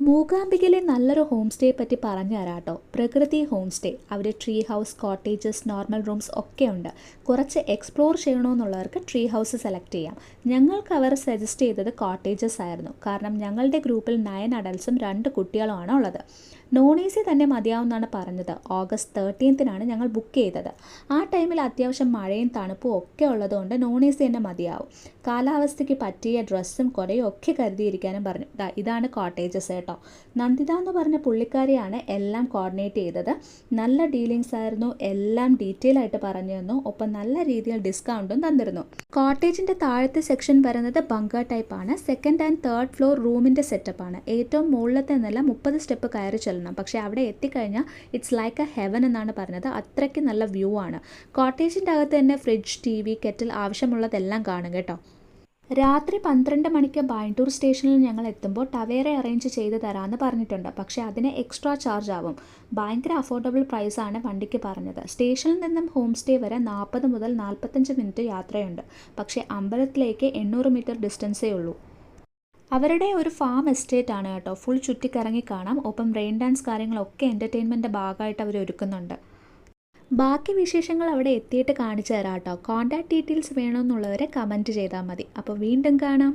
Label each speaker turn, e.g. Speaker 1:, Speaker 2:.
Speaker 1: മൂകാംബികയിലെ നല്ലൊരു ഹോം സ്റ്റേയെ പറ്റി പറഞ്ഞു തരാം കേട്ടോ. പ്രകൃതി ഹോം സ്റ്റേ. അവിടെ tree house, cottages, normal rooms ഒക്കെ ഉണ്ട്. കുറച്ച് എക്സ്പ്ലോർ ചെയ്യണമെന്നുള്ളവർക്ക് ട്രീ ഹൗസ് സെലക്ട് ചെയ്യാം. ഞങ്ങൾക്ക് അവർ സജസ്റ്റ് ചെയ്തത് കോട്ടേജസ് ആയിരുന്നു. കാരണം ഞങ്ങളുടെ ഗ്രൂപ്പിൽ 9 അഡൽട്സും 2 കുട്ടികളുമാണ് ഉള്ളത്. നോൺ എ സി തന്നെ മതിയാവുമെന്നാണ് പറഞ്ഞത്. ഓഗസ്റ്റ് 13 ഞങ്ങൾ ബുക്ക് ചെയ്തത്. ആ ടൈമിൽ അത്യാവശ്യം മഴയും തണുപ്പും ഒക്കെ ഉള്ളതുകൊണ്ട് നോൺ എ സി തന്നെ മതിയാവും. കാലാവസ്ഥയ്ക്ക് പറ്റിയ ഡ്രസ്സും കുടയും ഒക്കെ കരുതിയിരിക്കാനും പറഞ്ഞു. ഇതാണ് കോട്ടേജസ് കേട്ടോ. നന്ദിത എന്ന് പറഞ്ഞ പുള്ളിക്കാരിയാണ് എല്ലാം കോർഡിനേറ്റ് ചെയ്തത്. നല്ല ഡീലിങ്സ് ആയിരുന്നു. എല്ലാം ഡീറ്റെയിൽ ആയിട്ട് പറഞ്ഞു തന്നു. ഒപ്പം നല്ല രീതിയിൽ ഡിസ്കൗണ്ടും തന്നിരുന്നു. കോട്ടേജിൻ്റെ താഴത്തെ സെക്ഷൻ വരുന്നത് ബങ്കർ ടൈപ്പാണ്. സെക്കൻഡ് ആൻഡ് തേർഡ് ഫ്ലോർ റൂമിൻ്റെ സെറ്റപ്പാണ്. ഏറ്റവും മുകളിലത്തെ നില 30 സ്റ്റെപ്പ് കയറി ചെല്ലണം. പക്ഷേ അവിടെ എത്തിക്കഴിഞ്ഞാൽ ഇറ്റ്സ് ലൈക്ക് എ ഹെവൻ എന്നാണ് പറഞ്ഞത്. അത്രയ്ക്ക് നല്ല വ്യൂ ആണ്. കോട്ടേജിൻ്റെ അകത്ത് തന്നെ ഫ്രിഡ്ജ്, TV, കെറ്റിൽ ആവശ്യമുള്ളതെല്ലാം കാണും കേട്ടോ. രാത്രി 12 മണിക്ക് ബൈൻഡൂർ സ്റ്റേഷനിൽ ഞങ്ങൾ എത്തുമ്പോൾ ടവേര അറേഞ്ച് ചെയ്ത് തരാമെന്ന് പറഞ്ഞിട്ടുണ്ട്. പക്ഷേ അതിന് എക്സ്ട്രാ ചാർജ് ആവും. ഭയങ്കര അഫോർഡബിൾ പ്രൈസാണ് വണ്ടിക്ക് പറഞ്ഞത്. സ്റ്റേഷനിൽ നിന്നും ഹോം സ്റ്റേ വരെ 40 മുതൽ 45 മിനിറ്റ് യാത്രയുണ്ട്. പക്ഷേ അമ്പലത്തിലേക്ക് 800 മീറ്റർ ഡിസ്റ്റൻസേ ഉള്ളൂ. അവരുടെ ഒരു ഫാം എസ്റ്റേറ്റ് ആണ് കേട്ടോ. ഫുൾ ചുറ്റിക്കറങ്ങി കാണാം. ഒപ്പം റെയിൻ ഡാൻസ് കാര്യങ്ങളൊക്കെ എൻ്റർടൈൻമെൻറ്റിൻ്റെ ഭാഗമായിട്ട് അവർ ഒരുക്കുന്നുണ്ട്. ബാക്കി വിശേഷങ്ങൾ അവിടെ എത്തിയിട്ട് കാണിച്ചു തരാം കേട്ടോ. കോൺടാക്ട് ഡീറ്റെയിൽസ് വേണമെന്നുള്ളവരെ കമൻറ്റ് ചെയ്താൽ മതി. അപ്പോൾ വീണ്ടും കാണാം.